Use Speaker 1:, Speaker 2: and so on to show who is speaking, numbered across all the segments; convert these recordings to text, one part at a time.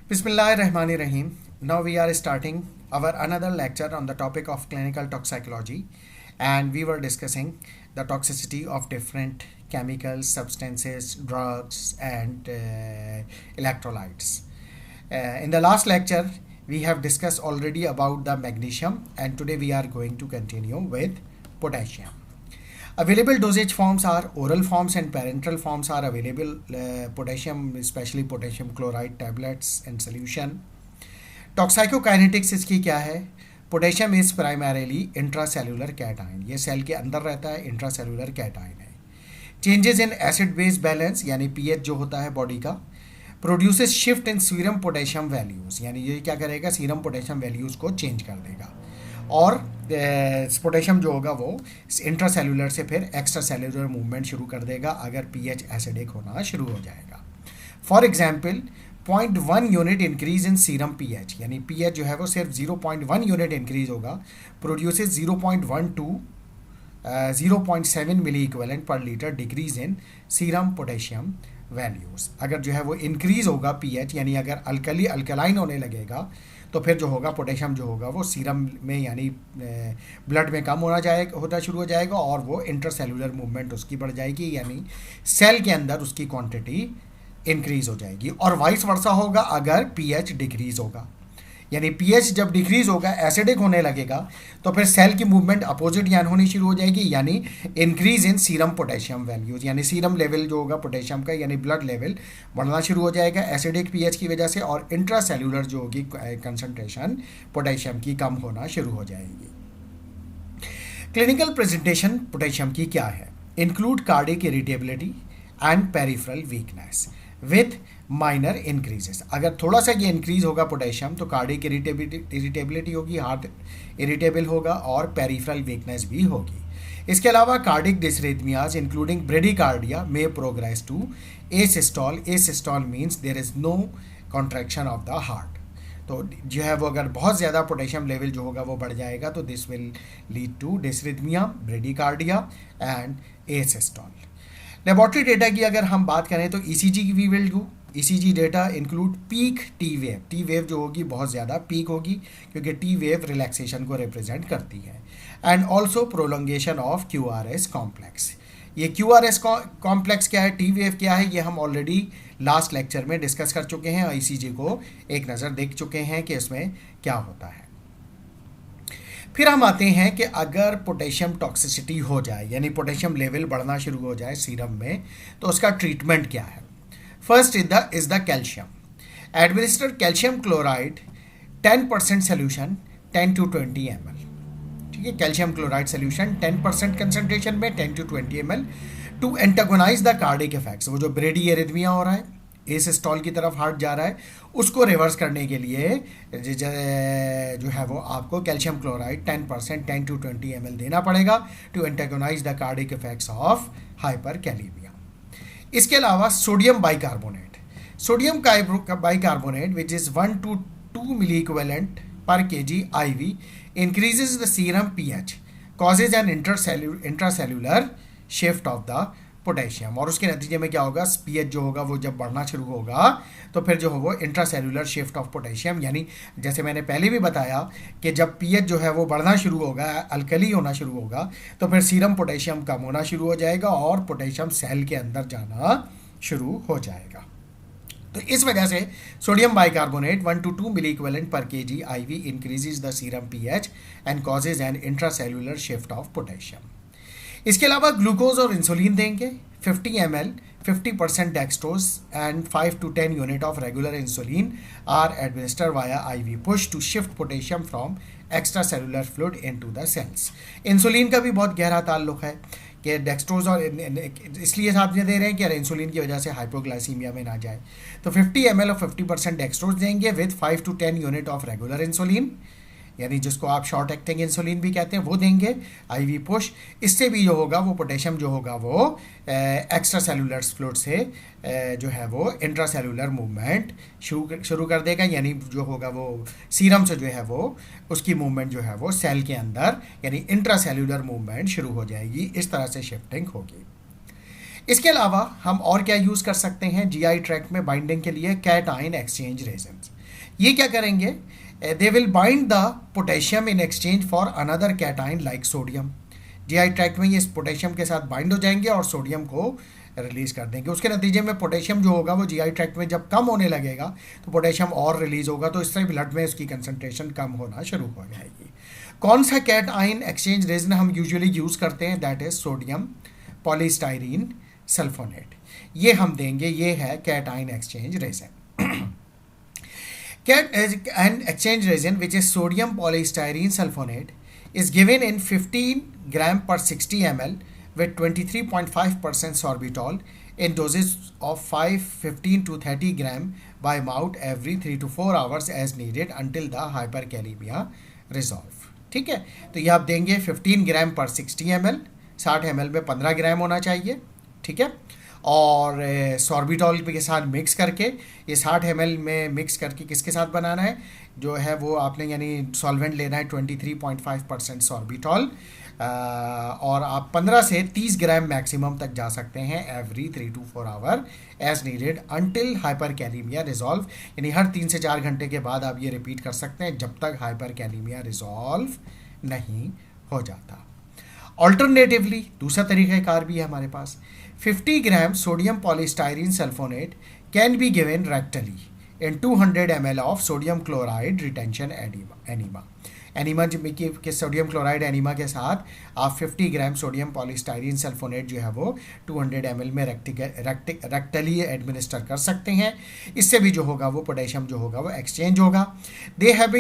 Speaker 1: Bismillahirrahmanirrahim. Now we are starting our another lecture on the topic of clinical toxicology, and we were discussing the toxicity of different chemicals, substances, drugs, and electrolytes. In the last lecture, we have discussed already about the magnesium, and today we are going to continue with potassium. Available dosage forms are oral forms and parenteral forms are available. Potassium, especially potassium chloride tablets and solution. टॉक्साइकोकाइनेटिक्स इसकी क्या है? Potassium is primarily intracellular cation, ये cell के अंदर रहता है, intracellular cation है. Changes in acid base balance यानी पीएच जो होता है बॉडी का, produces shift in serum potassium values, यानी ये क्या करेगा, सीरम पोटेशियम वैल्यूज़ को चेंज कर देगा. और पोटेशियम जो होगा वो इंट्रासेलुलर से फिर एक्स्ट्रा सेलुलर मूवमेंट शुरू कर देगा अगर पीएच एसिडिक होना शुरू हो जाएगा. For example 0.1 unit increase in serum pH, यानी पीएच जो है वो सिर्फ 0.1 यूनिट इंक्रीज होगा, produces 0.1 to 0.7 milli equivalent per litre decrease in serum potassium values. अगर जो है वो इंक्रीज होगा पीएच, यानी अगर अल्कलाइन होने लगेगा तो फिर जो होगा पोटेशियम जो होगा वो सीरम में यानी ब्लड में कम होना शुरू हो जाएगा और वो इंटरसेलुलर मूवमेंट उसकी बढ़ जाएगी, यानी सेल के अंदर उसकी क्वांटिटी इंक्रीज हो जाएगी. और वाइस वर्सा होगा अगर पीएच डिक्रीज होगा, यानी पीएच जब डिक्रीज होगा, एसिडिक होने लगेगा, तो फिर सेल की मूवमेंट अपोजिट यान होनी शुरू हो जाएगी, यानी increase in serum potassium values, यानी सीरम लेवल जो होगा पोटेशियम का यानी ब्लड लेवल बढ़ना शुरू हो जाएगा एसिडिक पीएच की वजह से, और इंट्रासेलुलर जो होगी कंसंट्रेशन पोटेशियम की कम होना शुरू हो जाएगी. क्लिनिकल प्रेजेंटेशन पोटेशियम की क्या है? Include cardiac irritability and peripheral weakness with minor increases. अगर थोड़ा सा ये इंक्रीज होगा पोटेशियम तो कार्डिक इरिटेबिलिटी होगी, हार्ट इरिटेबल होगा और पेरिफेरल वीकनेस भी होगी. इसके अलावा cardiac dysrhythmias including bradycardia may progress to asystole. Asystole means there is no contraction of the heart. तो जो है वो अगर बहुत ज़्यादा पोटेशियम लेवल जो होगा वो बढ़ जाएगा तो this will lead to dysrhythmia, bradycardia and asystole. Laboratory data की अगर हम बात करें तो ईसीजी की we will do. ECG data include peak T wave. T wave जो होगी बहुत ज़्यादा पीक होगी क्योंकि टी वेव रिलैक्सेशन को रिप्रेजेंट करती है. And also prolongation of QRS complex. ये क्यूआरएस कॉम्प्लेक्स क्या है, टी वेव क्या है, ये हम ऑलरेडी लास्ट लेक्चर में डिस्कस कर चुके हैं. ईसीजी को एक नज़र देख चुके हैं कि इसमें क्या होता है. फिर हम आते हैं कि अगर पोटेशियम टॉक्सिसिटी हो जाए, यानी पोटेशियम लेवल बढ़ना शुरू हो जाए सीरम में, तो उसका ट्रीटमेंट क्या है. First is the calcium. Administer calcium chloride 10% solution 10 to 20 ml. ठीक है, कैल्शियम क्लोराइड सोल्यूशन 10% कंसंट्रेशन में 10 to 20 ml to antagonize the cardiac effects. वो जो ब्रेडी एरिथमिया हो रहा है, एसिस्टॉल की तरफ हार्ट जा रहा है, उसको रिवर्स करने के लिए जो है वो आपको कैल्शियम क्लोराइड 10% 10 to 20 ml देना पड़ेगा to antagonize the cardiac effects of hyperkalaemia. इसके अलावा sodium bicarbonate. Sodium bicarbonate which is 1 to 2 milli equivalent per kg IV increases the serum pH, causes an intracellular shift of the potassium. और उसके नतीजे में क्या होगा, पीएच जो होगा वो जब बढ़ना शुरू होगा तो फिर जो हो वो इंट्रासेलुलर शिफ्ट ऑफ पोटेशियम, यानी जैसे मैंने पहले भी बताया कि जब पीएच जो है वो बढ़ना शुरू होगा, अल्कली होना शुरू होगा, तो फिर सीरम पोटेशियम कम होना शुरू हो जाएगा और पोटेशियम सेल के अंदर जाना शुरू हो जाएगा. तो इस वजह से sodium bicarbonate 1 to 2 milli equivalent per kg IV increases the serum pH and causes an intracellular shift of potassium. इसके अलावा ग्लूकोज और इंसुलिन देंगे 50 ml, 50% dextrose and 5 to 10 unit of regular insulin are administer via IV push to shift potassium from extracellular fluid into the cells. Insulin का भी बहुत गहरा ताल्लुक है कि डेक्सट्रोज और इसलिए साथ में दे रहे हैं कि इंसुलिन की वजह से हाइपोग्लाइसीमिया में ना जाए. तो 50 ml और 50% डेक्सट्रोज देंगे with 5 to 10 unit of regular insulin, यानी जिसको आप शॉर्ट एक्टिंग इंसुलिन भी कहते हैं, वो देंगे IV पुश. इससे भी जो होगा वो पोटेशियम जो होगा वो एक्स्ट्रा सेलुलर फ्लूइड से जो है वो इंट्रासेलुलर मूवमेंट शुरू कर देगा, यानी जो होगा वो सीरम से जो है वो उसकी मूवमेंट जो है वो सेल के अंदर यानी इंट्रासेलुलर मूवमेंट शुरू हो जाएगी. इस तरह से शिफ्टिंग होगी. इसके अलावा हम और क्या यूज़ कर सकते हैं जीआई ट्रैक्ट में बाइंडिंग के लिए? Cation exchange resins. ये क्या करेंगे, they will bind the potassium in exchange for another cation like sodium. GI tract में ये इस पोटेशियम के साथ बाइंड हो जाएंगे और सोडियम को रिलीज कर देंगे। उसके नतीजे में पोटेशियम जो होगा वो जीआई ट्रैक्ट में जब कम होने लगेगा तो पोटेशियम और रिलीज होगा, तो इससे ब्लड में उसकी कंसंट्रेशन कम होना शुरू हो जाएगी। कौन सा कैटाइन एक्सचेंज रेजन हम यूजुअली यूज़ करते हैं, that is sodium polystyrene sulfonate. ये हम देंगे, ये है cation exchange resin. An exchange resin which is sodium polystyrene sulfonate is given in 15 gram per 60 ml with 23.5% sorbitol in doses of 15 to 30 gram by mouth every 3 to 4 hours as needed until the hyperkalemia resolve। ठीक है, तो ये आप देंगे 15 ग्राम पर 60 ml, 60 ml में 15 ग्राम होना चाहिए। ठीक है, और सॉर्बिटॉल के साथ मिक्स करके, ये 60 ml में मिक्स करके किसके साथ बनाना है, जो है वो आपने यानी सॉल्वेंट लेना है 23.5% सॉर्बिटॉल, और आप 15 से 30 ग्राम मैक्सिमम तक जा सकते हैं every 3 to 4 hour as needed until hyperkalaemia resolve. यानी हर 3 से 4 घंटे के बाद आप ये रिपीट कर सकते हैं जब तक हाइपर कैलीमिया रिजॉल्व नहीं हो जाता। ऑल्टरनेटिवली दूसरा तरीक़ाकार भी है हमारे पास, 50 gram sodium polystyrene sulfonate can be given rectally in 200 ml of sodium chloride retention enema. Enema के सोडियम क्लोराइड एनीमा के साथ आप 50 ग्राम सोडियम पॉलीस्टाइरीन सल्फोनेट जो है वो 200 ml में रेक्टली एडमिनिस्टर कर सकते हैं। इससे भी जो होगा वो पोटेशियम जो होगा वो एक्सचेंज होगा। There have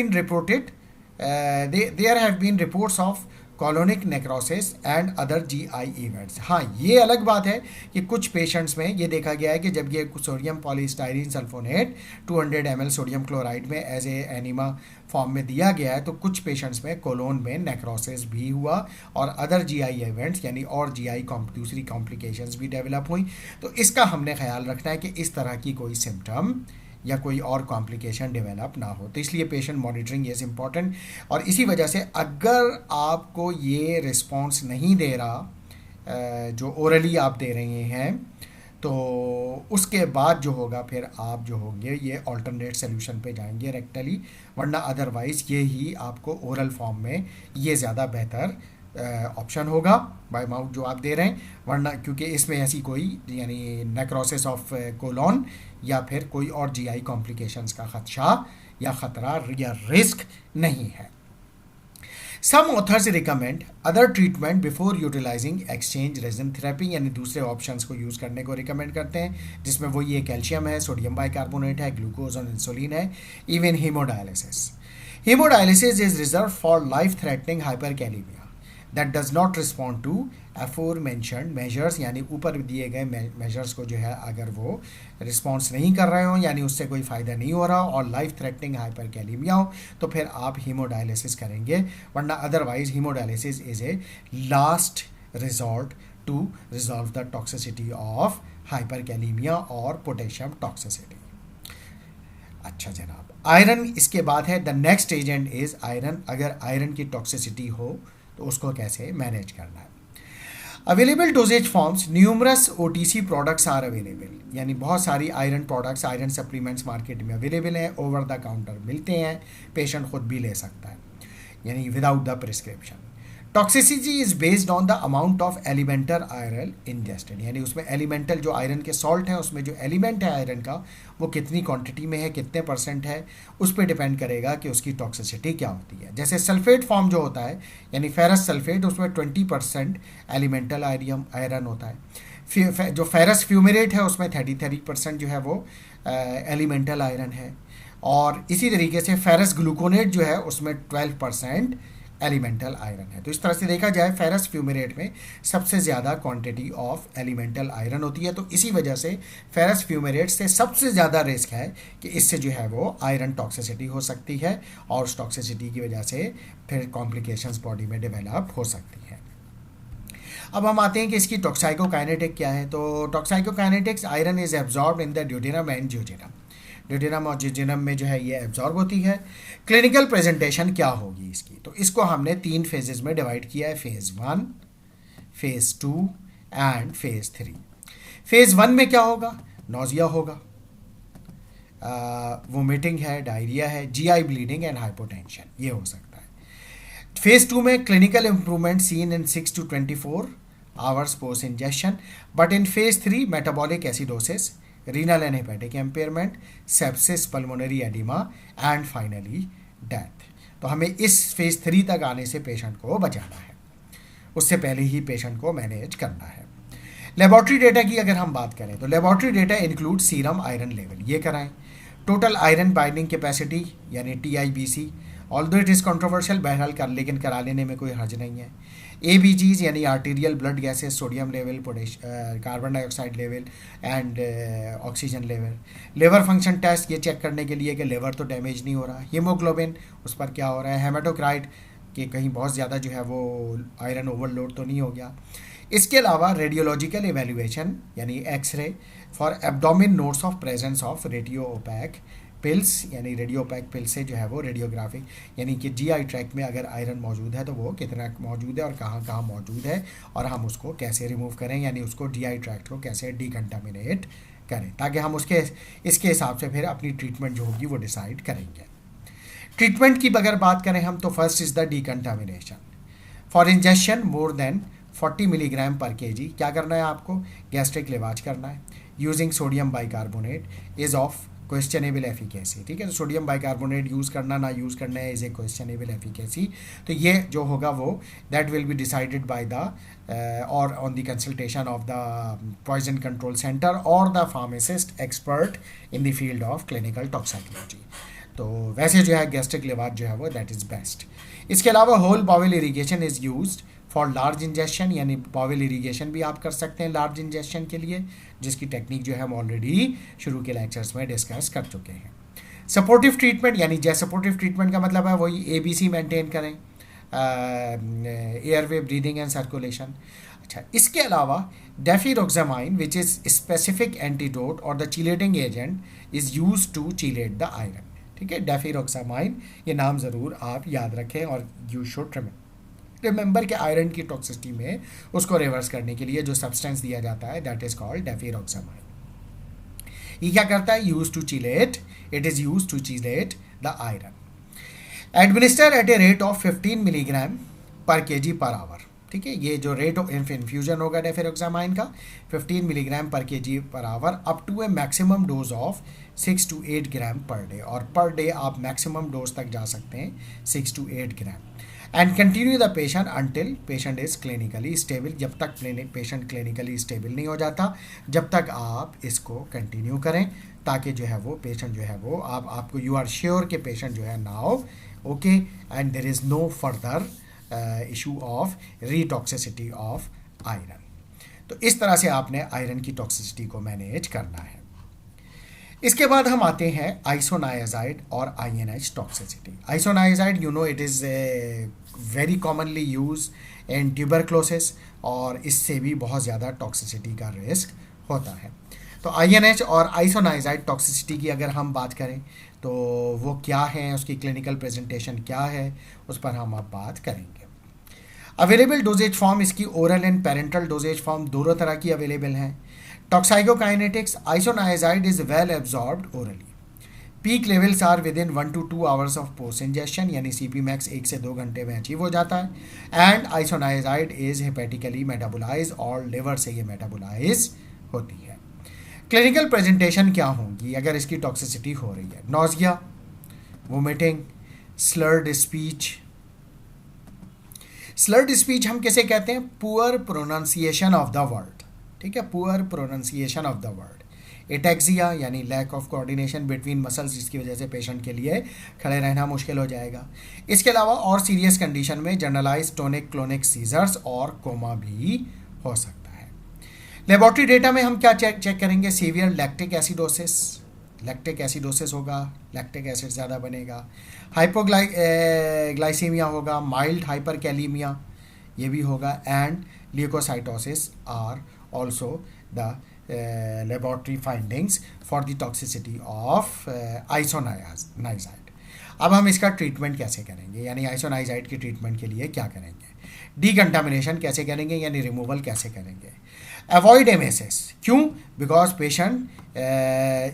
Speaker 1: been reports of colonic necrosis and other GI events. हाँ, ये अलग बात है कि कुछ पेशेंट्स में ये देखा गया है कि जब ये sodium polystyrene sulfonate 200 ml sodium chloride में एज ए एनीमा फॉर्म में दिया गया है तो कुछ पेशेंट्स में कोलोन में नेक्रोसिस भी हुआ और अदर जीआई इवेंट्स यानी और जीआई दूसरी कॉम्प्लिकेशंस भी डेवलप हुई। तो इसका हमने ख्याल रखना है कि इस तरह की कोई सिम्टम या कोई और कॉम्प्लिकेशन डेवलप ना हो, तो इसलिए पेशेंट मॉनिटरिंग इज़ इम्पॉर्टेंट। और इसी वजह से अगर आपको ये रिस्पॉन्स नहीं दे रहा जो ओरली आप दे रहे हैं तो उसके बाद जो होगा फिर आप जो होंगे ये अल्टरनेट सोल्यूशन पे जाएंगे रेक्टली, वरना अदरवाइज़ ये ही आपको ओरल फॉर्म में ये ज़्यादा बेहतर ऑप्शन होगा बाय माउथ जो आप दे रहे हैं, वरना क्योंकि इसमें ऐसी कोई यानी नेक्रोसिस ऑफ कोलोन या फिर कोई और जीआई कॉम्प्लिकेशंस का खदशा या ख़तरा या रिस्क नहीं है। Some authors recommend other treatment before utilizing exchange resin therapy, यानी दूसरे ऑप्शंस को यूज़ करने को रिकमेंड करते हैं जिसमें वो ये कैल्शियम है, सोडियम बाइकार्बोनेट है, ग्लूकोज और इंसुलिन है, even haemodialysis. Haemodialysis is reserve for life threatening hyperkalaemia that does not respond to aforementioned measures, यानी ऊपर दिए गए मेजर्स को जो है अगर वो रिस्पॉन्स नहीं कर रहे हो यानी उससे कोई फ़ायदा नहीं हो रहा और लाइफ थ्रेटनिंग हाइपरकैलेमिया हो तो फिर आप हीमोडायलिसिस करेंगे, वरना otherwise haemodialysis is a last resort to resolve the toxicity of hyperkalaemia और पोटेशियम टॉक्सिसिटी। अच्छा जनाब, आयरन इसके बाद है, the next agent is iron. अगर आयरन की टॉक्सिसिटी हो तो उसको कैसे मैनेज करना है। Available dosage forms, numerous OTC products are available, यानी बहुत सारी iron products, iron supplements market में अवेलेबल हैं, ओवर द काउंटर मिलते हैं, पेशेंट खुद भी ले सकता है यानी without the prescription. Toxicity is based on the amount of elemental iron ingested, यानी उसमें एलिमेंटल जो आयरन के सॉल्ट हैं उसमें जो एलिमेंट है आयरन का वो कितनी क्वांटिटी में है, कितने % है, उस पर डिपेंड करेगा कि उसकी टॉक्सिसिटी क्या होती है। जैसे सल्फेट फॉर्म जो होता है यानी फेरस सल्फेट, उसमें 20% एलिमेंटल आयरन होता है। जो फेरस फ्यूमेरेट है उसमें 33% जो है वो एलिमेंटल आयरन है, और इसी तरीके से फेरस ग्लूकोनेट जो है उसमें 12% एलिमेंटल आयरन है। तो इस तरह से देखा जाए फेरस फ्यूमेरेट में सबसे ज़्यादा क्वांटिटी ऑफ एलिमेंटल आयरन होती है, तो इसी वजह से फेरस फ्यूमेरेट से सबसे ज़्यादा रिस्क है कि इससे जो है वो आयरन टॉक्सिसिटी हो सकती है और उस टॉक्सिसिटी की वजह से फिर कॉम्प्लिकेशंस बॉडी में डेवलप हो सकती है। अब हम आते हैं कि इसकी टॉक्साइकोकाइनेटिक क्या है। तो toxicokinetics, iron is absorb in the duodenum and jejunum, duodenum और जियोजेनम में जो है ये एब्जॉर्ब होती है। क्लिनिकल प्रेजेंटेशन क्या होगी इसकी, तो इसको हमने 3 फेजेस में डिवाइड किया है, phase 1, phase 2 and phase 3। Phase 1 में क्या होगा, नोजिया होगा, वोमिटिंग है, डायरिया है, जीआई ब्लीडिंग एंड हाइपोटेंशन, ये हो सकता है। फेज 2 में clinical improvement seen in 6 to 24 hours post injection, but in phase 3 metabolic acidosis, renal and hepatic impairment, sepsis, pulmonary oedema and finally death. तो हमें इस फेज 3 तक आने से पेशेंट को बचाना है, उससे पहले ही पेशेंट को मैनेज करना है। लेबॉर्ट्री डेटा की अगर हम बात करें तो laboratory data include serum iron level, ये कराएं, टोटल आयरन बाइंडिंग कैपेसिटी यानी TIBC, although it is controversial, बहरहाल कर लेकिन करा लेने में कोई हर्ज नहीं है। ABGs यानी arterial blood gases, sodium level, carbon dioxide level and oxygen level. Liver function test, ये चेक करने के लिए कि लिवर तो डैमेज नहीं हो रहा। हीमोग्लोबिन, उस पर क्या हो रहा है। हेमाटोक्राइट, कि कहीं बहुत ज़्यादा जो है वो आयरन ओवरलोड तो नहीं हो गया। इसके अलावा रेडियोलॉजिकल एवेल्यूएशन यानी x-ray for abdomen notes of presence of radiopaque pills, यानी रेडियो ओपैक पिल्स से जो है वो रेडियोग्राफिक, यानी कि GI ट्रैक्ट में अगर आयरन मौजूद है तो वो कितना मौजूद है और कहाँ कहाँ मौजूद है और हम उसको कैसे रिमूव करें, यानी उसको GI ट्रैक्ट को कैसे डिकंटामिनेट करें, ताकि हम इसके हिसाब से फिर अपनी ट्रीटमेंट जो होगी वो डिसाइड करेंगे। ट्रीटमेंट की अगर बात करें हम तो first is the decontamination. For injection more than 40 milligram per kg क्या करना है आपको, गैस्ट्रिक लेवाज करना है using sodium bicarbonate is of questionable efficacy. ठीक है, तो सोडियम बाइकार्बोनेट यूज़ करना ना यूज़ करना है इज़ ए क्वेश्चनेबल एफिकेसी। तो ये जो होगा वो that will be decided by the और on the consultation of the poison control centre और the pharmacist expert in the field of clinical toxicology. तो वैसे जो है गैस्ट्रिक लेवाज जो है वो दैट इज़ बेस्ट। इसके अलावा whole bowel irrigation is used for large injection, यानी बाउल इरीगेशन भी आप कर सकते हैं लार्ज इंजेक्शन के लिए, जिसकी टेक्निक जो है हम ऑलरेडी शुरू के लेक्चर्स में डिस्कस कर चुके हैं। सपोर्टिव ट्रीटमेंट यानी सपोर्टिव ट्रीटमेंट का मतलब है वही ABC मेंटेन करें, एयरवे, ब्रीदिंग एंड सर्कुलेशन। अच्छा, इसके अलावा deferoxamine which is specific antidote और the chelating agent is use to chelate the iron. ठीक है, डेफिरोक्सामाइन, ये नाम ज़रूर आप याद रखें और यू शुड रिमेंबर के आयरन की टॉक्सिसिटी में उसको रिवर्स करने के लिए जो सब्सटेंस दिया जाता है दैट इज़ कॉल्ड डेफिरोक्सामाइन। ये क्या करता है, use to chelate, it is use to chelate the iron. Administer at a rate of 15 milligram per kg per hour. ठीक है, ये जो रेट ऑफ इन्फ्यूजन होगा डेफिरोक्सामाइन का 15 milligram per kg per hour up to a maximum dose of 6 to 8 gram per day, और per day आप maximum dose तक जा सकते हैं 6 to 8 gram. And continue the patient until patient is clinically stable, जब तक पेशेंट क्लिनिकली स्टेबल नहीं हो जाता जब तक आप इसको कंटिन्यू करें, ताकि जो है वो पेशेंट जो है वो आपको यू आर श्योर कि पेशेंट जो है now okay and there is no further issue of retoxicity of iron. तो इस तरह से आपने आयरन की टॉक्सिसिटी को मैनेज करना है। इसके बाद हम आते हैं आइसोनायाजाइड और INH toxicity. आइसोनायाजाइड you know it is very commonly use in tuberculosis और इससे भी बहुत ज़्यादा टॉक्सिसिटी का रिस्क होता है। तो INH और आइसोनायाजाइड टॉक्सिसिटी की अगर हम बात करें तो वो क्या है, उसकी क्लिनिकल प्रेजेंटेशन क्या है, उस पर हम अब बात करेंगे। अवेलेबल डोजेज फॉर्म इसकी oral and parenteral dosages form दोनों तरह की अवेलेबल हैं। Toxicokinetics, isoniazid is well absorbed orally, peak levels are within 1 to 2 hours of post injection, यानी CP मैक्स 1 से 2 घंटे में अचीव हो जाता है। And isoniazid is hepatically metabolize और लिवर से ये मेटाबोलाइज होती है। क्लिनिकल प्रेजेंटेशन क्या होंगी अगर इसकी टॉक्सिसिटी हो रही है, nausea, vomiting, slurred speech. Slurred speech हम कैसे कहते हैं, poor pronunciation of the word. ठीक है, poor pronunciation of the word. Ataxia यानी lack of coordination between muscles, जिसकी वजह से पेशेंट के लिए खड़े रहना मुश्किल हो जाएगा। इसके अलावा और सीरियस कंडीशन में जनरलाइज टोनिक क्लोनिक सीजर्स और कोमा भी हो सकता है। लेबोरेटरी डेटा में हम क्या चेक करेंगे, सीवियर लैक्टिक एसिडोसिस होगा, लैक्टिक एसिड ज़्यादा बनेगा, हाइपोग्लाइसीमिया होगा, माइल्ड हाइपरकैलीमिया ये भी होगा, and leukocytosis are also the laboratory findings for the toxicity of isoniazide। अब हम इसका ट्रीटमेंट कैसे करेंगे, यानी आइसोनाइजाइड की ट्रीटमेंट के लिए क्या करेंगे, डीकंटामिनेशन कैसे करेंगे यानी रिमूवल कैसे करेंगे। अवॉइड एमएसएस, क्यों? Because patient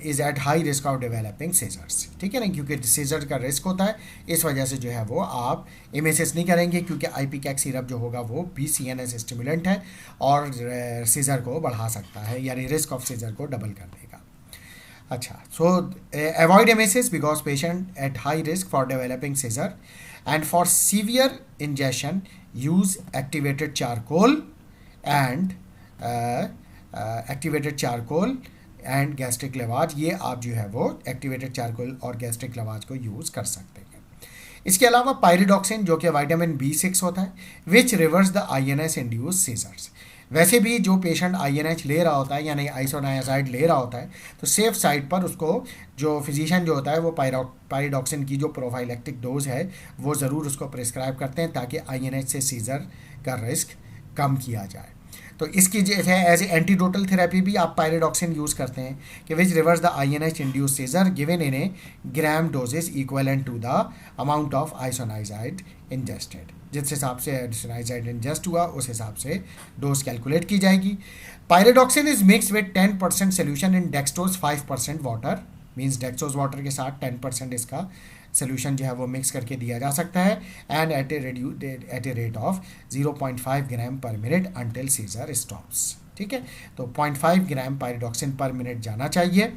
Speaker 1: is at high risk of developing seizures, ठीक है ना, क्योंकि सीजर का रिस्क होता है, इस वजह से जो है वो आप एमएसएस नहीं करेंगे, क्योंकि आईपीकैक सिरप जो होगा वो भी सीएनएस स्टिमुलेंट है और सीजर को बढ़ा सकता है, यानी रिस्क ऑफ सीजर को डबल कर देगा। अच्छा, so avoid MSS because patient at high risk for developing seizure, and for severe injection use activated charcoal and activated charcoal and gastric lavage. ये आप जो है वो एक्टिवेटेड चारकोल और गैस्ट्रिक लेवाज को यूज़ कर सकते हैं। इसके अलावा पायरिडॉक्सिन जो कि विटामिन B6 होता है, which reverse the INH induce seizures. वैसे भी जो पेशेंट INH ले रहा होता है यानी आइसोनायाजाइड ले रहा होता है, तो सेफ साइड पर उसको जो फिजिशियन जो होता है वो पायरिडॉक्सिन की जो प्रोफाइलेक्टिक डोज है वो ज़रूर उसको प्रिस्क्राइब करते हैं, ताकि INH से सीजर का रिस्क कम किया जाए। तो इसकी जैसे एज ए एंटीडोटल थेरेपी भी आप पायरिडॉक्सिन यूज़ करते हैं कि which reverse the INH induce seizure given in a gram dosages equivalent to the amount of isoniazid ingested. जिस हिसाब से आइसोनाइजाइड इंजेस्ट हुआ उस हिसाब से डोज कैलकुलेट की जाएगी। Pyridoxine is mix with 10% solution in dextrose 5% water, means dextrose water के साथ 10% इसका सोल्यूशन जो है वो मिक्स करके दिया जा सकता है, and at a rate of 0.5 gram per minute until scissor stops, ठीक है। तो 0.5 ग्राम पायरिडॉक्सिन पर मिनट जाना चाहिए,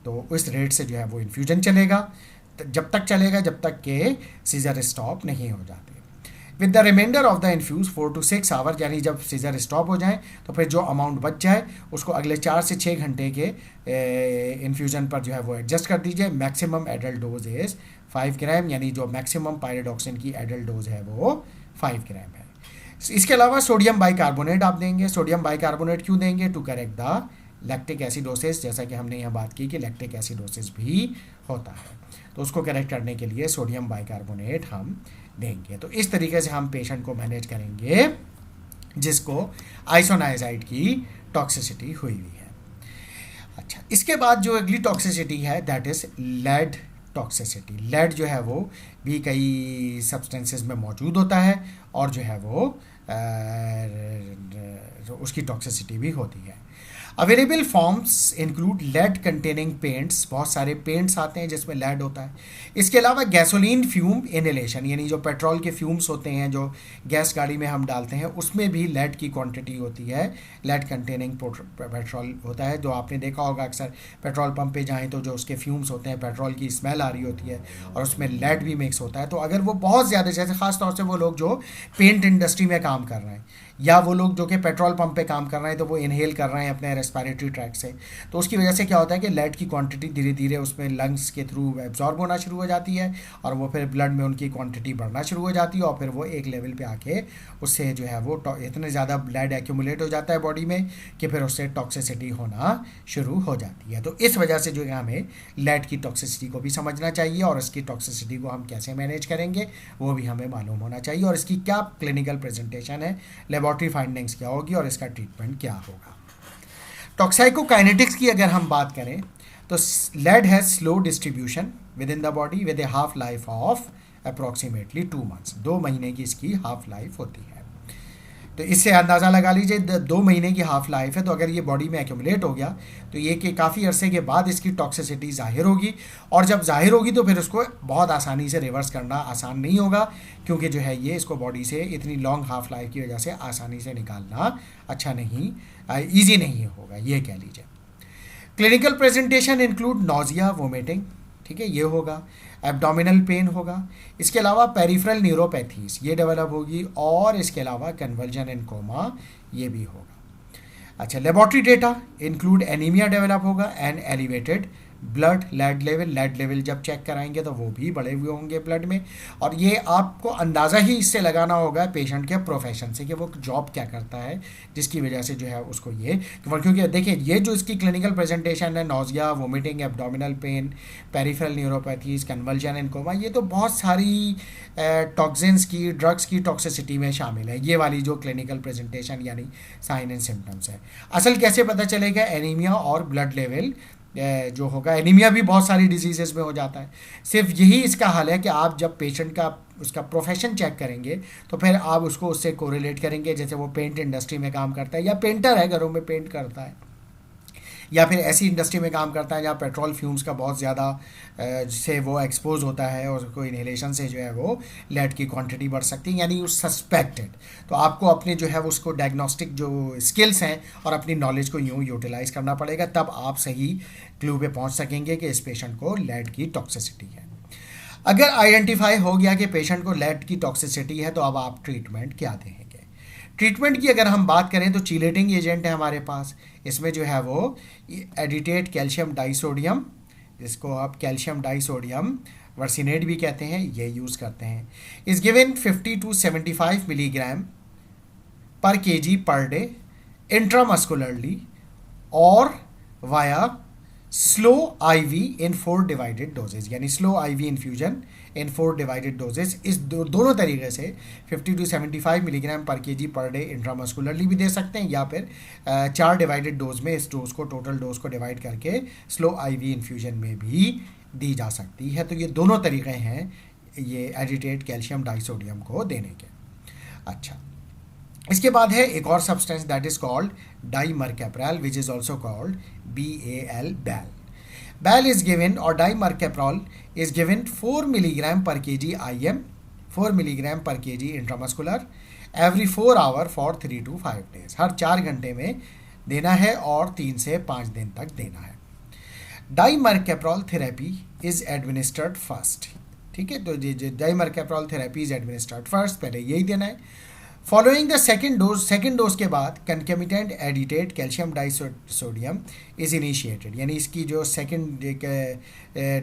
Speaker 1: तो उस रेट से जो है वो इन्फ्यूजन चलेगा, जब तक चलेगा जब तक के सीजर स्टॉप नहीं हो जाते। With the reminder of the infuse 4 to 6 hour, यानी जब सीजर स्टॉप हो जाए तो फिर जो अमाउंट बच जाए उसको अगले 4 से 6 घंटे के इन्फ्यूजन पर जो है वो एडजस्ट कर दीजिए। मैक्सिमम एडल्ट डोज इज 5 ग्राम, यानी जो मैक्सिमम पायरिडॉक्सिन की एडल्ट डोज है वो 5 ग्राम है। इसके अलावा सोडियम बाइकार्बोनेट आप देंगे। सोडियम बाइकार्बोनेट क्यों देंगे? To correct the lactic acidosis, जैसा कि हमने यहाँ बात की कि लैक्टिक एसिडोसिस भी होता है, तो उसको करेक्ट करने के लिए सोडियम बाइकार्बोनेट हम देंगे। तो इस तरीके से हम पेशेंट को मैनेज करेंगे जिसको आइसोनाइजाइड की टॉक्सिसिटी हुई हुई है। अच्छा, इसके बाद जो अगली टॉक्सिसिटी है that is lead toxicity. Lead जो है वो भी कई सब्सटेंसेस में मौजूद होता है और जो है वो उसकी टॉक्सिसिटी भी होती है। Available forms include lead containing paints, बहुत सारे पेंट्स आते हैं जिसमें लेड होता है। इसके अलावा गैसोलीन फ्यूम इनहेलेशन, यानी जो पेट्रोल के फ्यूम्स होते हैं जो गैस गाड़ी में हम डालते हैं उसमें भी लेड की क्वांटिटी होती है। लेड कंटेनिंग पेट्रोल होता है, जो आपने देखा होगा अक्सर पेट्रोल पंप पे जाएं तो जो उसके फ्यूम्स होते हैं, पेट्रोल की स्मेल आ रही होती है और उसमें लेड भी मिक्स होता है। तो अगर वो बहुत ज़्यादा, जैसे ख़ास तौर से वो लोग जो पेंट इंडस्ट्री में काम कर रहे हैं या वो लोग जो कि पेट्रोल पंप पे काम कर रहे हैं, तो वो इनहेल कर रहे हैं अपने रेस्पिरेटरी ट्रैक से, तो उसकी वजह से क्या होता है कि लेड की क्वांटिटी धीरे धीरे उसमें लंग्स के थ्रू एब्जॉर्ब होना शुरू हो जाती है और वो फिर ब्लड में उनकी क्वांटिटी बढ़ना शुरू हो जाती है और फिर वो एक लेवल पे आके उससे जो है वो इतने ज़्यादा लेड एक्यूमुलेट हो जाता है बॉडी में कि फिर उससे टॉक्सिसिटी होना शुरू हो जाती है। तो इस वजह से जो है हमें लेड की टॉक्सिसिटी को भी समझना चाहिए और इसकी टॉक्सिसिटी को हम कैसे मैनेज करेंगे वो भी हमें मालूम होना चाहिए और इसकी क्या क्लिनिकल प्रेजेंटेशन है, लेबॉर्ट्री फाइंडिंग्स क्या होगी और इसका ट्रीटमेंट क्या होगा। टॉक्साइकोकाइनेटिक्स की अगर हम बात करें तो lead has slow distribution within the body with a half life of approximately 2 months, 2 महीने की इसकी हाफ लाइफ होती है। तो इससे अंदाज़ा लगा लीजिए 2 महीने की हाफ लाइफ है, तो अगर ये बॉडी में एक्यूमुलेट हो गया तो ये कि काफ़ी अरसे के बाद इसकी टॉक्सिसिटी जाहिर होगी और जब जाहिर होगी तो फिर उसको बहुत आसानी से रिवर्स करना आसान नहीं होगा, क्योंकि जो है ये इसको बॉडी से इतनी लॉन्ग हाफ लाइफ की वजह से आसानी से निकालना अच्छा नहीं, ईजी नहीं होगा, ये कह लीजिए। Clinical presentation include nausea, vomiting, ठीक है, ये होगा। एब्डोमिनल पेन होगा। इसके अलावा पेरिफेरल न्यूरोपैथीज ये डेवलप होगी और इसके अलावा कन्वर्जन एंड कोमा ये भी होगा। अच्छा, laboratory data include anaemia develop होगा and elevated blood lead level जब चेक कराएंगे तो वो भी बढ़े हुए होंगे ब्लड में, और ये आपको अंदाज़ा ही इससे लगाना होगा पेशेंट के प्रोफेशन से कि वो जॉब क्या करता है, जिसकी वजह से जो है उसको ये, क्योंकि देखिए ये जो इसकी क्लिनिकल प्रेजेंटेशन है, nausea, vomiting, abdominal pain, peripheral neuropathies, convulsion and coma, ये तो बहुत सारी टॉक्सिन्स की, ड्रग्स की टॉक्सिसिटी में शामिल है। ये वाली जो क्लिनिकल प्रेजेंटेशन यानी साइन एंड सिम्टम्स है। असल कैसे पता चलेगा? एनीमिया और ब्लड लेवल जो होगा एनीमिया भी बहुत सारी डिजीजेस में हो जाता है। सिर्फ यही इसका हल है कि आप जब पेशेंट का उसका प्रोफेशन चेक करेंगे तो फिर आप उसको उससे कोरिलेट करेंगे, जैसे वो पेंट इंडस्ट्री में काम करता है या पेंटर है, घरों में पेंट करता है, या फिर ऐसी इंडस्ट्री में काम करता है जहाँ पेट्रोल फ्यूम्स का बहुत ज़्यादा जिससे वो एक्सपोज होता है और उसको इन्हेलेशन से जो है वो लेड की क्वांटिटी बढ़ सकती है, यानी सस्पेक्टेड। तो आपको अपने जो है वो उसको डायग्नोस्टिक जो स्किल्स हैं और अपनी नॉलेज को यूँ यूटिलाइज करना पड़ेगा, तब आप सही क्लू पे पहुँच सकेंगे कि इस पेशेंट को लेड की टॉक्सिसिटी है। अगर आइडेंटिफाई हो गया कि पेशेंट को लेड की टॉक्सिसिटी है तो अब आप ट्रीटमेंट क्या देंगे। ट्रीटमेंट की अगर हम बात करें तो चीलेटिंग एजेंट है हमारे पास, इसमें जो है वो एडिटेट कैल्शियम डाइसोडियम, जिसको आप कैल्शियम डाइसोडियम वर्सिनेट भी कहते हैं, ये यूज़ करते हैं। इस given 50 to 75 milligram per KG per day intramuscularly और वाया स्लो आईवी इन 4 डिवाइडेड डोजेज, यानी स्लो आईवी इन्फ्यूजन इन 4 डिवाइडेड डोजेज। इस दोनों तरीके से 50 to 75 milligram per KG per day intramuscularly भी दे सकते हैं, या फिर 4 डिवाइडेड डोज में इस डोज को टोटल डोज को डिवाइड करके स्लो आईवी इन्फ्यूजन में भी दी जा सकती है। तो ये दोनों तरीके हैं ये एडिटेट कैल्शियम डाइसोडियम को देने के। अच्छा, इसके बाद है एक और substance that is called dimercaprol which is also called BAL, BAL. BAL is given और dimercaprol is given 4 milligram per kg IM, 4 milligram per kg intramuscular every 4 hour for 3 to 5 days, हर 4 घंटे में देना है और 3 से 5 दिन तक देना है। डाइमरकैप्राल थेरेपी इज एडमिनिस्टर्ड फर्स्ट, ठीक है, तो डाइमरकैप्राल थेरेपी इज एडमिनिस्टर्ड फर्स्ट, पहले यही देना है। फॉलोइंग द सेकेंड डोज के बाद कंकमिटेंट एडिटेट कैल्शियम डाइसोडियम इज इनिशिएटेड, यानी इसकी जो सेकेंड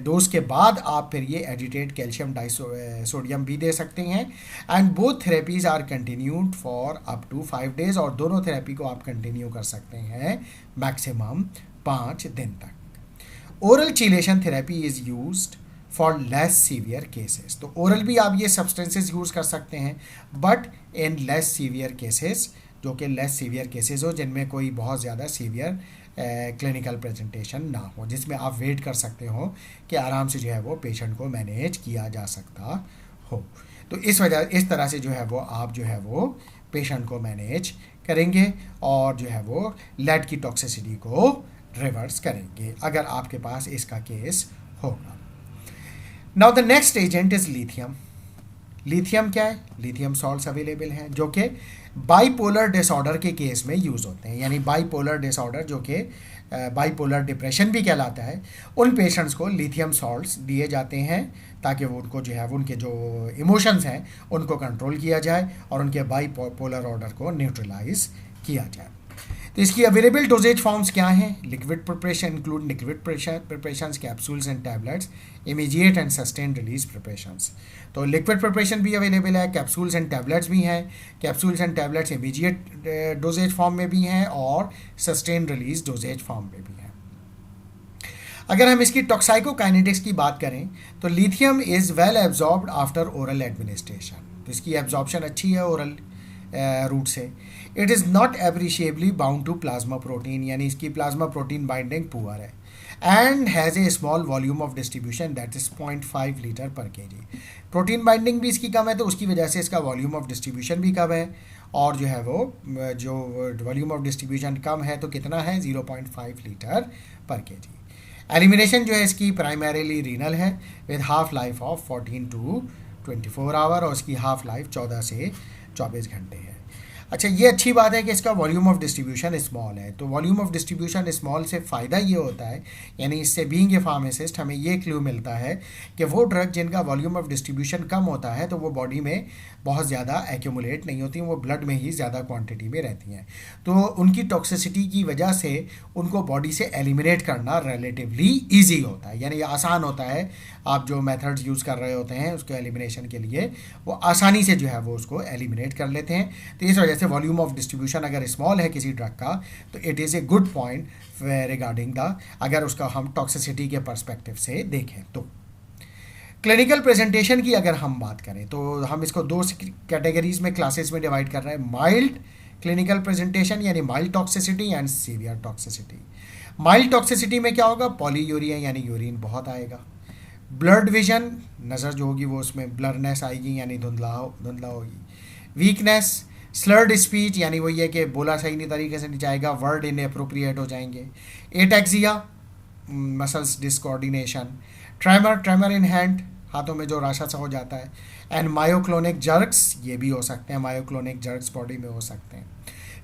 Speaker 1: डोज के बाद आप फिर ये एडिटेट कैल्शियम डाइसोडियम भी दे सकते हैं। And both therapies are continued for up to 5 days, और दोनों थेरेपी को आप कंटिन्यू कर सकते हैं मैक्सिमम 5 दिन तक। Oral chelation therapy is used for less severe cases, तो ओरल भी आप ये सब्सटेंसेस यूज़ कर सकते हैं, but in less severe cases, जो कि लेस सीवियर केसेस हो जिनमें कोई बहुत ज़्यादा सीवियर क्लिनिकल प्रेजेंटेशन ना हो, जिसमें आप वेट कर सकते हो कि आराम से जो है वो पेशेंट को मैनेज किया जा सकता हो। तो इस तरह से जो है वो आप जो है वो पेशेंट को मैनेज करेंगे और जो है वो लेड की टॉक्सिसिटी को रिवर्स करेंगे अगर आपके पास इसका केस होगा। Now the next agent is lithium. Lithium क्या है? लिथियम सॉल्ट्स अवेलेबल हैं जो कि बाइपोलर डिसऑर्डर के केस में यूज़ होते हैं, यानी बाइपोलर डिसऑर्डर जो कि बाइपोलर डिप्रेशन भी कहलाता है, उन पेशेंट्स को लिथियम सॉल्ट्स दिए जाते हैं ताकि वो उनको जो है वो उनके जो इमोशंस हैं उनको कंट्रोल किया जाए और उनके बाइपोलर ऑर्डर को न्यूट्रलाइज किया जाए। तो इसकी अवेलेबल डोजेज फॉर्म्स क्या हैं? Liquid preparation include liquid preparations, capsules and tablets, immediate and sustain release preparations. तो लिक्विड प्रिपरेशन भी अवेलेबल है, कैप्सूल्स एंड टैबलेट्स भी हैं, capsules and tablets immediate doses form में भी हैं और सस्टेन रिलीज डोजेज फॉर्म में भी हैं। अगर हम इसकी टॉक्साइकोकाइनेटिक्स की बात करें तो lithium is well absorbed after oral administration, तो इसकी एब्जॉर्प्शन अच्छी है ओरल रूट से। It is not appreciably bound to plasma protein, यानी इसकी प्लाज्मा प्रोटीन बाइंडिंग पुअर है, and has a small volume of distribution that is 0.5 litre per kg. Protein binding भी इसकी कम है तो उसकी वजह से इसका वॉल्यूम ऑफ डिस्ट्रीब्यूशन भी कम है, और जो है वो जो वॉल्यूम ऑफ डिस्ट्रीब्यूशन कम है तो कितना है? 0.5 लीटर पर केजी। एलिमिनेशन जो है इसकी प्राइमरीली रीनल है with half life of 14 to 24 hour, और इसकी हाफ लाइफ 14 से 24 घंटे है। अच्छा, ये अच्छी बात है कि इसका वॉल्यूम ऑफ डिस्ट्रीब्यूशन स्मॉल है, तो वॉल्यूम ऑफ डिस्ट्रीब्यूशन स्मॉल से फ़ायदा ये होता है, यानी इससे बीइंग ए फार्मासिस्ट हमें ये क्लू मिलता है कि वो ड्रग जिनका वॉल्यूम ऑफ डिस्ट्रीब्यूशन कम होता है तो वो बॉडी में बहुत ज़्यादा एक्यूमुलेट नहीं होती, वो ब्लड में ही ज़्यादा क्वांटिटी में रहती हैं, तो उनकी टॉक्सिसिटी की वजह से उनको बॉडी से एलिमिनेट करना रिलेटिवली ईजी होता है, यानी आसान होता है। आप जो मेथड्स यूज़ कर रहे होते हैं उसके एलिमिनेशन के लिए वो आसानी से जो है वो उसको एलिमिनेट कर लेते हैं। तो इस वजह से वॉल्यूम ऑफ डिस्ट्रीब्यूशन अगर स्मॉल है किसी ड्रग का तो it is a good point regarding the, अगर उसका हम टॉक्सिसिटी के पर्सपेक्टिव से देखें तो। क्लिनिकल प्रेजेंटेशन की अगर हम बात करें तो हम इसको 2 कैटेगरीज में क्लासेस में डिवाइड कर रहे हैं, माइल्ड क्लिनिकल प्रेजेंटेशन यानी mild toxicity and severe toxicity. Mild toxicity में क्या होगा, पॉलीयूरिया यानी यूरिन बहुत आएगा। ब्लड विजन, नज़र जो होगी वो उसमें ब्लरनेस आएगी यानी धुंधला धुंधला होगी। वीकनेस, स्लर्ड स्पीच यानी वही है कि बोला सही नहीं तरीके से नहीं जाएगा, वर्ड इनएप्रोप्रिएट हो जाएंगे। Ataxia, muscles discoordination. Tremor, tremor in hand, हाथों में जो राशा सा हो जाता है। एंड मायोक्लोनिक जर्क्स, ये भी हो सकते हैं, मायोक्लोनिक जर्क्स बॉडी में हो सकते हैं।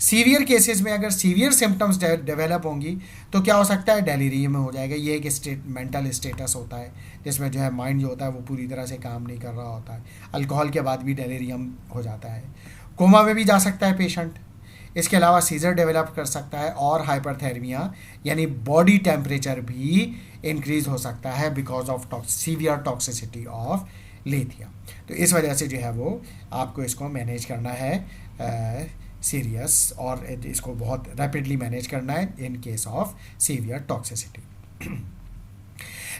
Speaker 1: सीवियर केसेस में अगर सीवियर सिम्टम्स डेवलप होंगी तो क्या हो सकता है, डेलीरियम में हो जाएगा। ये एक मेंटल स्टेटस होता है जिसमें जो है माइंड जो होता है वो पूरी तरह से काम नहीं कर रहा होता है। अल्कोहल के बाद भी डेलीरियम हो जाता है। कोमा में भी जा सकता है पेशेंट। इसके अलावा सीजर डेवलप कर सकता है और हाइपरथर्मिया यानी बॉडी टेम्परेचर भी इंक्रीज हो सकता है because of severe toxicity of lithium. तो इस वजह से जो है वो आपको इसको मैनेज करना है सीरियस, और इसको बहुत रैपिडली मैनेज करना है in case of severe toxicity.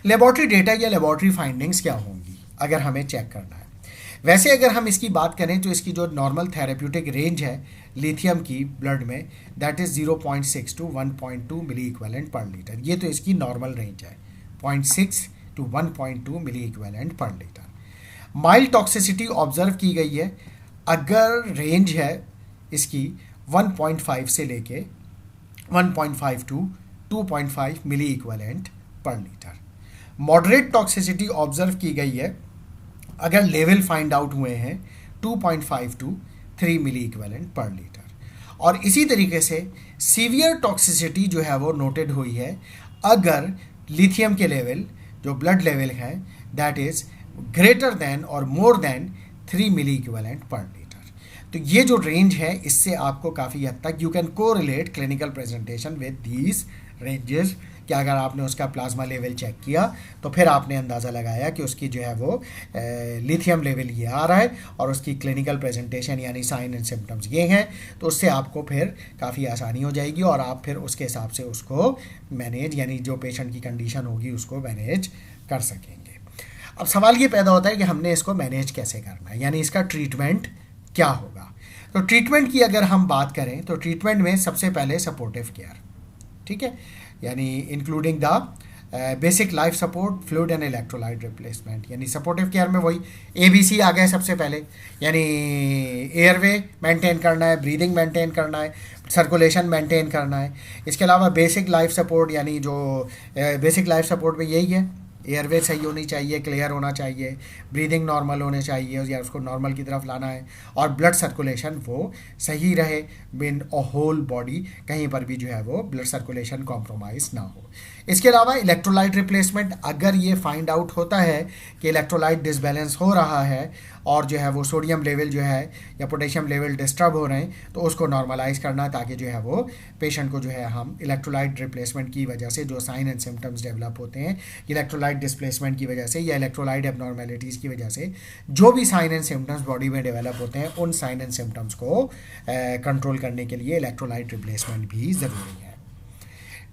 Speaker 1: Laboratory data या लेबॉर्ट्री फाइंडिंग्स क्या होंगी अगर हमें चेक करना है। वैसे अगर हम इसकी बात करें तो इसकी जो नॉर्मल थेरेप्यूटिक रेंज है लिथियम की ब्लड में, that is 0.6 to 1.2 milli equivalent per litre. ये तो इसकी नॉर्मल रेंज है, 0.6 to 1.2 milli equivalent per litre. Mild toxicity observe की गई है अगर रेंज है इसकी 1.5 से लेके 1.5 to 2.5 milli equivalent per litre. Moderate toxicity observe की गई है अगर लेवल फाइंड आउट हुए हैं 2.5 to 3 milli equivalent per litre. और इसी तरीके से सीवियर टॉक्सिसिटी जो है वो नोटेड हुई है अगर लिथियम के लेवल जो ब्लड लेवल है दैट इज ग्रेटर देन और more than 3 milli equivalent per litre. तो ये जो रेंज है इससे आपको काफ़ी हद तक you can correlate clinical presentation with these ranges, कि अगर आपने उसका प्लाज्मा लेवल चेक किया तो फिर आपने अंदाज़ा लगाया कि उसकी जो है वो लिथियम लेवल ये आ रहा है और उसकी क्लिनिकल प्रेजेंटेशन यानी साइन एंड सिम्टम्स ये हैं, तो उससे आपको फिर काफ़ी आसानी हो जाएगी और आप फिर उसके हिसाब से उसको मैनेज यानी जो पेशेंट की कंडीशन होगी उसको मैनेज कर सकेंगे। अब सवाल ये पैदा होता है कि हमने इसको मैनेज कैसे करना है, यानी इसका ट्रीटमेंट क्या होगा। तो ट्रीटमेंट की अगर हम बात करें तो ट्रीटमेंट में सबसे पहले सपोर्टिव केयर, ठीक है, यानी including the basic life support, fluid and electrolyte replacement. यानी सपोर्टिव केयर में वही ABC आ गए सबसे पहले, यानी एयरवे मेंटेन करना है, ब्रीदिंग मेंटेन करना है, सर्कुलेशन मेंटेन करना है। इसके अलावा बेसिक लाइफ सपोर्ट, यानी जो बेसिक लाइफ सपोर्ट में यही है, एयरवे सही होनी चाहिए, क्लियर होना चाहिए, ब्रीदिंग नॉर्मल होने चाहिए या उसको नॉर्मल की तरफ लाना है, और ब्लड सर्कुलेशन वो सही रहे इन होल बॉडी, कहीं पर भी जो है वो ब्लड सर्कुलेशन कॉम्प्रोमाइज़ ना हो। इसके अलावा इलेक्ट्रोलाइट रिप्लेसमेंट, अगर ये फाइंड आउट होता है कि इलेक्ट्रोलाइट डिसबैलेंस हो रहा है और जो है वो सोडियम लेवल जो है या पोटेशियम लेवल डिस्टर्ब हो रहे हैं तो उसको नॉर्मलाइज करना, ताकि जो है वो पेशेंट को जो है हम इलेक्ट्रोलाइट रिप्लेसमेंट की वजह से जो साइन एंड सिम्टम्स डेवलप होते हैं, इलेक्ट्रोलाइट डिस्प्लेसमेंट की वजह से या इलेक्ट्रोलाइट एबनॉर्मेलिटीज़ की वजह से जो भी साइन एंड सिम्टम्स बॉडी में डेवलप होते हैं, उन साइन एंड सिम्टम्स को कंट्रोल करने के लिए इलेक्ट्रोलाइट रिप्लेसमेंट भी ज़रूरी है।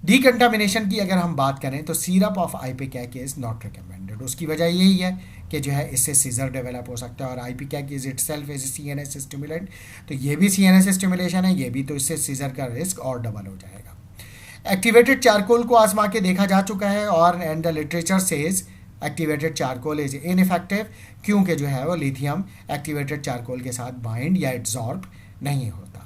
Speaker 1: डीकंटामिनेशन की अगर हम बात करें तो syrup of ipecac is not recommended. उसकी वजह यही है कि जो है इससे सीजर डेवलप हो सकता है, और ipecac is itself is CNS stimulant, तो ये भी CNS स्टिमुलेशन है, ये भी, तो इससे सीजर का रिस्क और डबल हो जाएगा। एक्टिवेटेड चारकोल को आजमा के देखा जा चुका है और and the literature says activated charcoal is ineffective, क्योंकि जो है वो लिथियम एक्टिवेटेड चारकोल के साथ बाइंड या एब्जॉर्ब नहीं होता।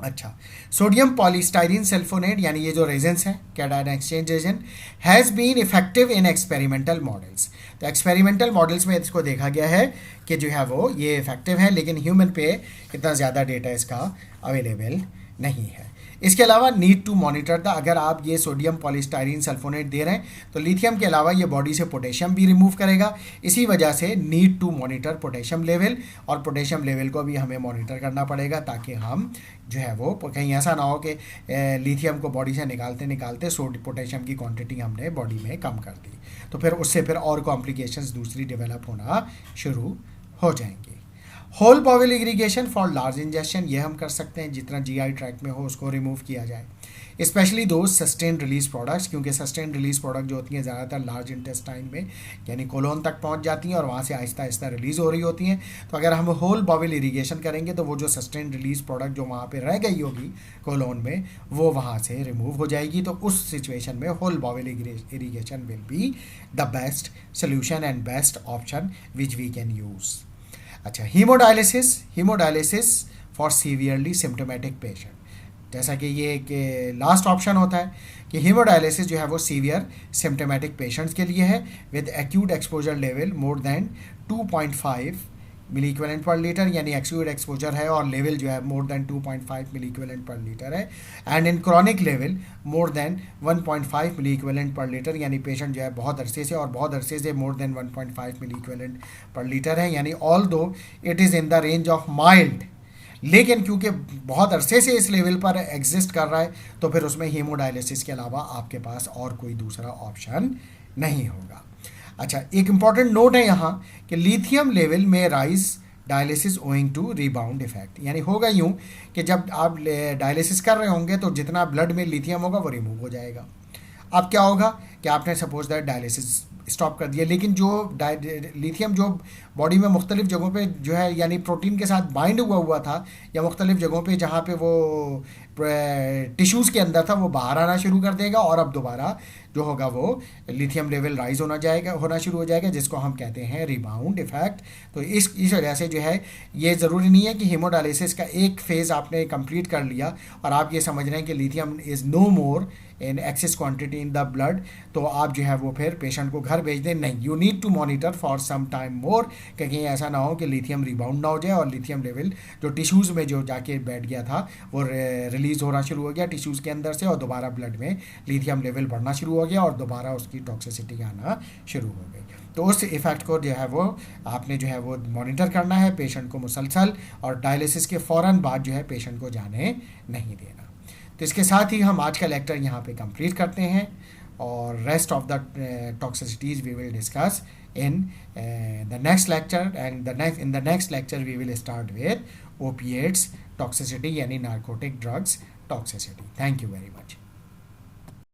Speaker 1: अच्छा, सोडियम पॉलीस्टाइरीन सल्फोनेट यानी ये जो रेजेंस है cation exchange agent has been effective in experimental models. तो एक्सपेरिमेंटल मॉडल्स में इसको देखा गया है कि जो है वो ये इफेक्टिव है, लेकिन ह्यूमन पे इतना ज़्यादा डेटा इसका अवेलेबल नहीं है। इसके अलावा नीड टू मॉनिटर द, अगर आप ये सोडियम पॉलीस्टाइरीन सल्फोनेट दे रहे हैं तो लिथियम के अलावा ये बॉडी से पोटेशियम भी रिमूव करेगा, इसी वजह से need to monitor potassium level, और पोटेशियम लेवल को भी हमें मॉनिटर करना पड़ेगा ताकि हम जो है वो कहीं ऐसा ना हो कि लिथियम को बॉडी से निकालते निकालते पोटेशियम की क्वांटिटी हमने बॉडी में कम कर दी, तो फिर उससे फिर और कॉम्प्लिकेशंस दूसरी डेवलप होना शुरू हो जाएंगी। Whole bowel irrigation for large injection, ये हम कर सकते हैं, जितना GI ट्रैक्ट में हो उसको रिमूव किया जाए। स्पेशली दो सस्टेन रिलीज प्रोडक्ट्स, क्योंकि सस्टेन रिलीज प्रोडक्ट जो होती हैं ज़्यादातर लार्ज इंटेस्टाइन में यानी कोलोन तक पहुंच जाती हैं और वहाँ से आहिस्ता आहिस्ता रिलीज़ हो रही होती हैं। तो अगर हम होल बाउल इरीगेशन करेंगे तो वो जो सस्टेन रिलीज प्रोडक्ट जो वहाँ पे रह गई होगी कोलोन में वो वहाँ से रिमूव हो जाएगी। तो उस सिचुएशन में whole bowel irrigation will be the best solution and best option which we can use. अच्छा, haemodialysis for severely symptomatic patient, जैसा कि ये एक लास्ट ऑप्शन होता है कि हीमोडायलिसिस जो है वो सीवियर सिम्टोमेटिक पेशेंट्स के लिए है with acute exposure level more than 2.5 milli equivalent per litre, यानी एक्यूट एक्सपोजर है और लेवल जो है more than 2.5 milli equivalent per litre है, and in chronic level more than 1.5 milli equivalent per litre, यानी पेशेंट जो है बहुत अरसे से और बहुत अरसे से more than 1.5 milli equivalent per litre है, यानी although it is in the range of mild, लेकिन क्योंकि बहुत अरसे से इस लेवल पर एग्जिस्ट कर रहा है तो फिर उसमें हीमोडायलिसिस के अलावा आपके पास और कोई दूसरा ऑप्शन नहीं होगा। अच्छा, एक इम्पॉर्टेंट नोट है यहाँ कि लिथियम लेवल में rise dialysis owing to rebound effect, यानी होगा यूँ कि जब आप डायलिसिस कर रहे होंगे तो जितना ब्लड में लिथियम होगा वो रिमूव हो जाएगा। अब क्या होगा कि आपने सपोज दैट डायलिसिस स्टॉप कर दिया, लेकिन जो लिथियम जो बॉडी में मुख्तलिफ जगहों पे जो है यानी प्रोटीन के साथ बाइंड हुआ था या मुख्तलिफ जगहों पे जहाँ पे वो टिश्यूज़ के अंदर था वो बाहर आना शुरू कर देगा और अब दोबारा जो होगा वो लिथियम लेवल राइज होना शुरू हो जाएगा, जिसको हम कहते हैं रिबाउंड इफेक्ट। तो इस वजह से जो है ये ज़रूरी नहीं है कि हीमोडायलिसिस का एक फेज़ आपने कंप्लीट कर लिया और आप ये समझ रहे हैं कि lithium is no more in excess quantity in the blood तो आप जो है वो फिर पेशेंट को घर भेज दें। नहीं, you need to monitor for some time more, कहीं ऐसा ना हो कि लिथियम रिबाउंड ना हो जाए और लिथियम लेवल जो टिश्यूज़ में जो जाके बैठ गया था वो रिलीज़ होना शुरू हो गया टिश्यूज़ के अंदर से और दोबारा ब्लड में लिथियम लेवल बढ़ना शुरू हो गया और दोबारा उसकी टॉक्सिसिटी आना शुरू हो गई। तो उस इफ़ेक्ट को जो है वो आपने जो है वो मॉनिटर करना है पेशेंट को मुसलसल, और डायलिसिस के फ़ौरन बाद जो है पेशेंट को जाने नहीं देना। तो इसके साथ ही हम आज का लेक्चर यहाँ पे कंप्लीट करते हैं और rest of the toxicities we will discuss in the next lecture, and in the next lecture we will start with opiates toxicity यानी narcotic drugs toxicity. Thank you very much.